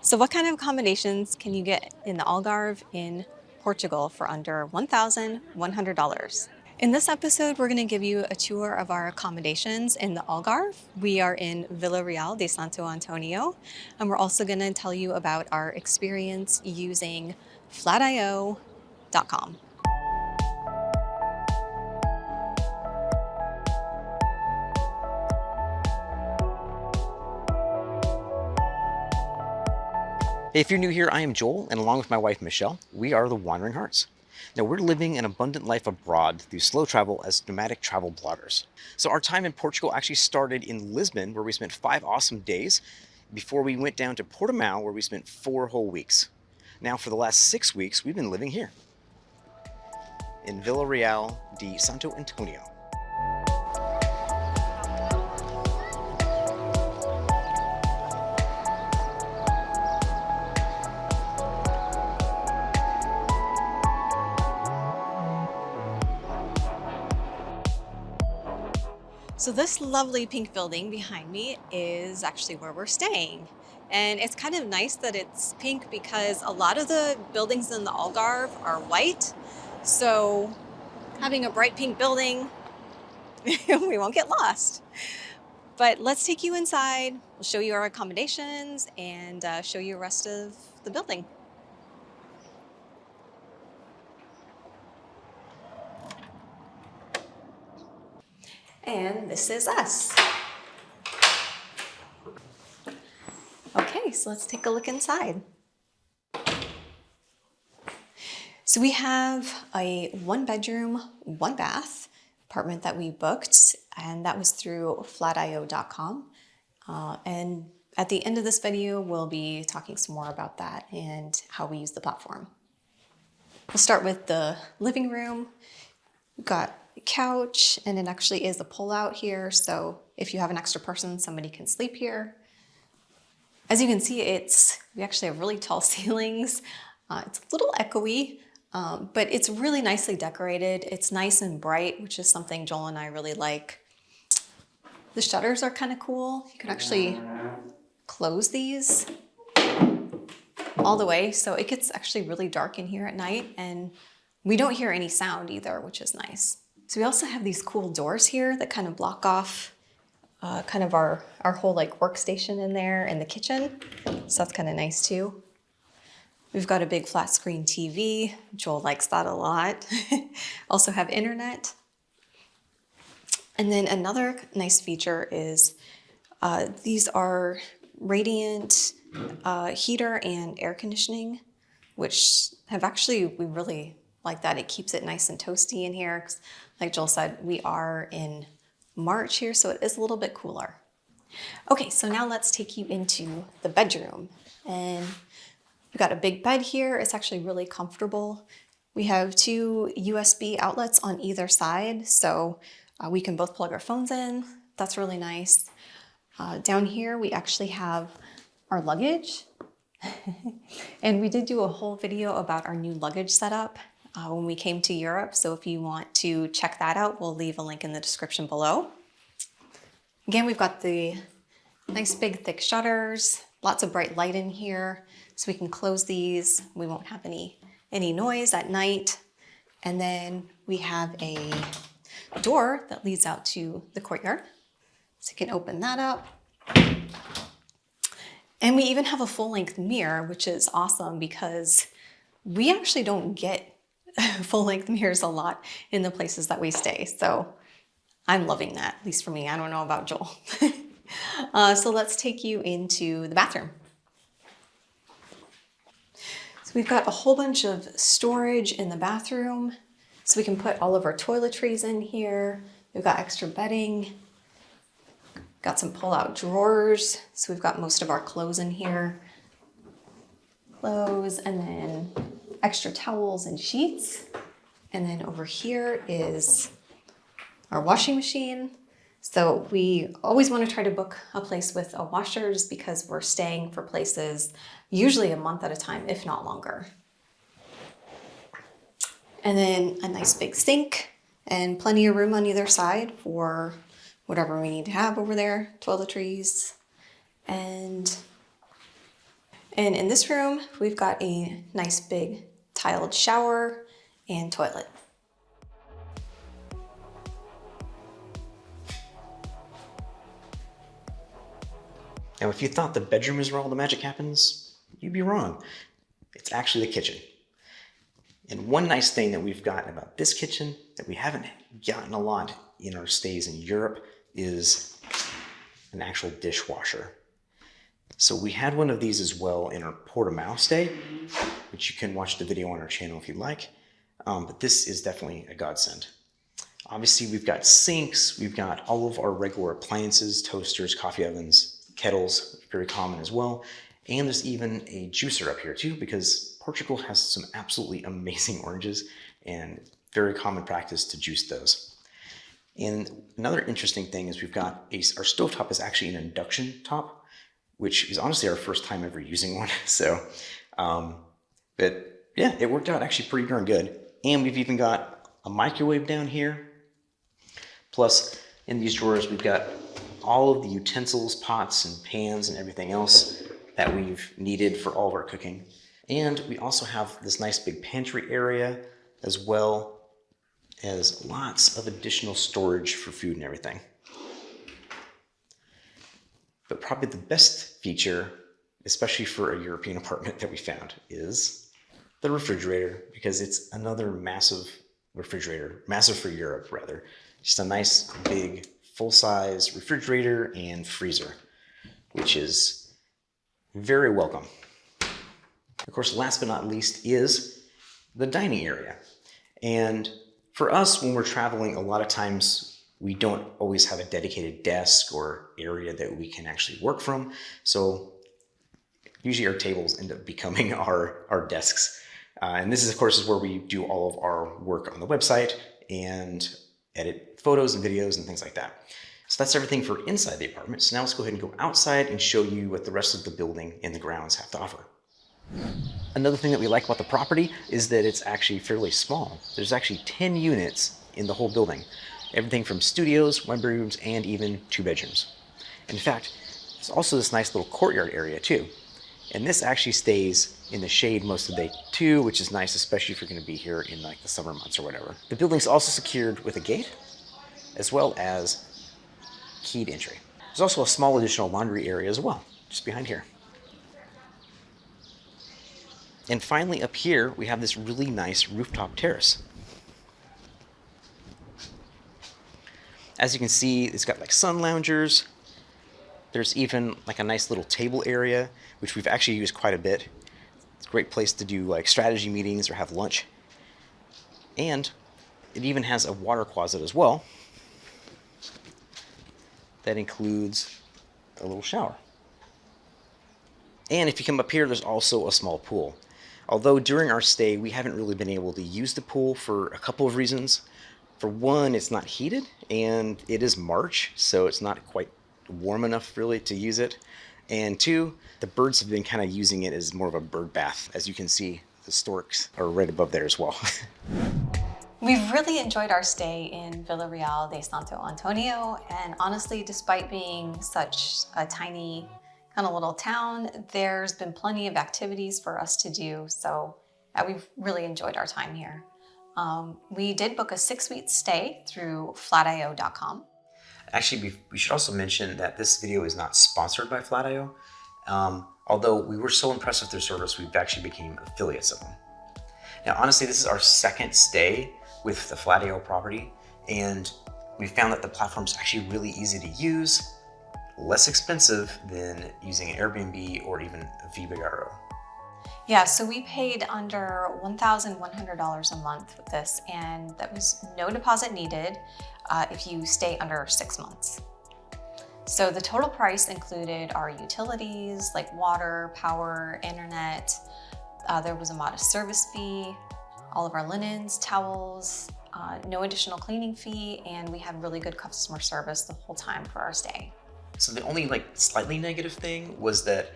So what kind of accommodations can you get in the Algarve in Portugal for under $1,100? In this episode, we're going to give you a tour of our accommodations in the Algarve. We are in Vila Real de Santo Antonio, and we're also going to tell you about our experience using Flatio.com. Hey, if you're new here, I am Joel, and along with my wife Michelle, we are the Wandering Hartz. Now, we're living an abundant life abroad through slow travel as nomadic travel bloggers. So, our time in Portugal actually started in Lisbon, where we spent 5 awesome days, before we went down to Portimao, where we spent 4 whole weeks. Now, for the last 6 weeks, we've been living here in Vila Real de Santo Antonio. So this lovely pink building behind me is actually where we're staying. And it's kind of nice that it's pink because a lot of the buildings in the Algarve are white. So having a bright pink building, we won't get lost. But let's take you inside. We'll show you our accommodations and show you the rest of the building. And this is us. Okay, so let's take a look inside. So we have a 1-bedroom, 1-bath apartment that we booked, and that was through flatio.com. And at the end of this video, we'll be talking some more about that and how we use the platform. We'll start with the living room. We've got a couch, and it actually is a pull-out here, so if you have an extra person, somebody can sleep here. As you can see, we actually have really tall ceilings. It's a little echoey, but it's really nicely decorated. It's nice and bright, which is something Joel and I really like. The shutters are kind of cool. You can actually close these all the way, so it gets actually really dark in here at night, and we don't hear any sound either, which is nice. So we also have these cool doors here that kind of block off kind of our whole like workstation in there and the kitchen. So that's kind of nice too. We've got a big flat screen TV. Joel likes that a lot. Also have internet. And then another nice feature is these are radiant heater and air conditioning, which we really like that. It keeps it nice and toasty in here. 'Cause like Joel said, we are in March here, so it is a little bit cooler. Okay, so now let's take you into the bedroom. And we've got a big bed here. It's actually really comfortable. We have 2 USB outlets on either side, so we can both plug our phones in. That's really nice. Down here, we actually have our luggage. And we did do a whole video about our new luggage setup when we came to Europe. So if you want to check that out, we'll leave a link in the description below. Again, we've got the nice big thick shutters, lots of bright light in here. So we can close these. We won't have any noise at night. And then we have a door that leads out to the courtyard. So you can open that up. And we even have a full-length mirror, which is awesome because we actually don't get full-length mirrors a lot in the places that we stay. So I'm loving that, at least for me. I don't know about Joel. So let's take you into the bathroom. So we've got a whole bunch of storage in the bathroom. So we can put all of our toiletries in here. We've got extra bedding. Got some pull-out drawers. So we've got most of our clothes in here. Clothes, and then extra towels and sheets. And then over here is our washing machine. So we always want to try to book a place with a washer just because we're staying for places usually a month at a time, if not longer. And then a nice big sink and plenty of room on either side for whatever we need to have over there, toiletries. And And in this room, we've got a nice big tiled shower and toilet. Now, if you thought the bedroom is where all the magic happens, you'd be wrong. It's actually the kitchen. And one nice thing that we've gotten about this kitchen that we haven't gotten a lot in our stays in Europe is an actual dishwasher. So we had one of these as well in our Portimao stay, which you can watch the video on our channel if you'd like. But this is definitely a godsend. Obviously, we've got sinks, we've got all of our regular appliances, toasters, coffee ovens, kettles, very common as well. And there's even a juicer up here too, because Portugal has some absolutely amazing oranges and very common practice to juice those. And another interesting thing is we've got our stovetop is actually an induction top, which is honestly our first time ever using one. So, but yeah, it worked out actually pretty darn good. And we've even got a microwave down here. Plus, in these drawers, we've got all of the utensils, pots, and pans, and everything else that we've needed for all of our cooking. And we also have this nice big pantry area, as well as lots of additional storage for food and everything. But probably the best feature, especially for a European apartment that we found, is the refrigerator, because it's another massive refrigerator, massive for Europe rather. Just a nice big full-size refrigerator and freezer, which is very welcome. Of course, last but not least is the dining area. And for us, when we're traveling, a lot of times we don't always have a dedicated desk or area that we can actually work from. So usually our tables end up becoming our desks. And this is, of course, is where we do all of our work on the website and edit photos and videos and things like that. So that's everything for inside the apartment. So now let's go ahead and go outside and show you what the rest of the building and the grounds have to offer. Another thing that we like about the property is that it's actually fairly small. There's actually 10 units in the whole building. Everything from studios, one bedrooms, and even 2 bedrooms. In fact, there's also this nice little courtyard area too. And this actually stays in the shade most of the day too, which is nice, especially if you're going to be here in like the summer months or whatever. The building's also secured with a gate, as well as keyed entry. There's also a small additional laundry area as well, just behind here. And finally up here, we have this really nice rooftop terrace. As you can see, it's got like sun loungers. There's even like a nice little table area, which we've actually used quite a bit. It's a great place to do like strategy meetings or have lunch. And it even has a water closet as well that includes a little shower. And if you come up here, there's also a small pool. Although during our stay, we haven't really been able to use the pool for a couple of reasons. For one, it's not heated, and it is March, so it's not quite warm enough really to use it. And two, the birds have been kind of using it as more of a bird bath. As you can see, the storks are right above there as well. We've really enjoyed our stay in Vila de Santo Antonio, and honestly, despite being such a tiny kind of little town, there's been plenty of activities for us to do, so we've really enjoyed our time here. We did book a 6-week stay through Flatio.com. Actually, we should also mention that this video is not sponsored by Flatio. Although we were so impressed with their service, we've actually became affiliates of them. Now, honestly, this is our second stay with the Flatio property, and we found that the platform is actually really easy to use, less expensive than using an AirBnB or even a VRSA. Yeah, so we paid under $1,100 a month with this, and that was no deposit needed if you stay under 6 months. So the total price included our utilities like water, power, internet. There was a modest service fee, all of our linens, towels, no additional cleaning fee, and we had really good customer service the whole time for our stay. So the only like slightly negative thing was that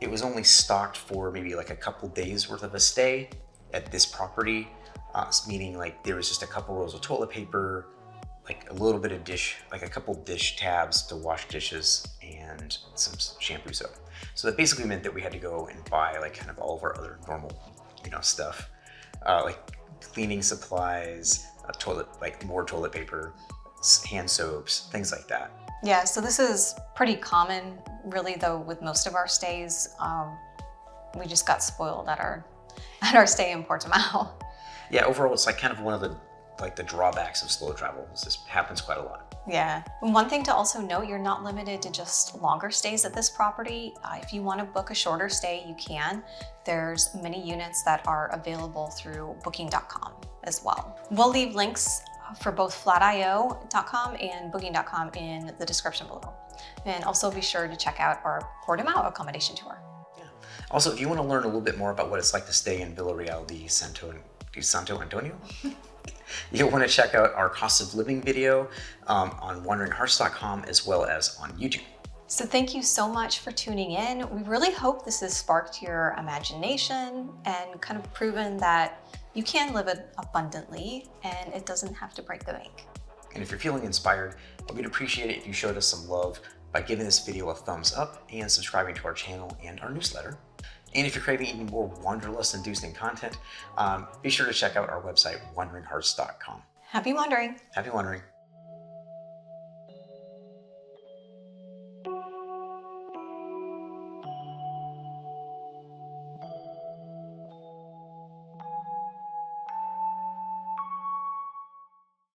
it was only stocked for maybe like a couple days worth of a stay at this property, meaning like there was just a couple rolls of toilet paper, like a little bit of dish, like a couple dish tabs to wash dishes and some shampoo soap. So that basically meant that we had to go and buy like kind of all of our other normal, stuff, like cleaning supplies, more toilet paper, hand soaps, things like that. Yeah, so this is pretty common, really, though, with most of our stays. We just got spoiled at our stay in Portimao. Yeah, overall, it's like kind of one of the drawbacks of slow travel. This happens quite a lot. Yeah. And one thing to also note, you're not limited to just longer stays at this property. If you want to book a shorter stay, you can. There's many units that are available through booking.com as well. We'll leave links for both flatio.com and booking.com in the description below. And also be sure to check out our Portimao accommodation tour. Yeah. Also, if you want to learn a little bit more about what it's like to stay in Vila Real de Santo Antonio, you'll want to check out our cost of living video on wanderinghartz.com as well as on YouTube. So thank you so much for tuning in. We really hope this has sparked your imagination and kind of proven that you can live it abundantly and it doesn't have to break the bank. And if you're feeling inspired, we'd appreciate it if you showed us some love by giving this video a thumbs up and subscribing to our channel and our newsletter. And if you're craving even more wanderlust-inducing content, be sure to check out our website, wanderinghartz.com. Happy wandering! Happy wandering!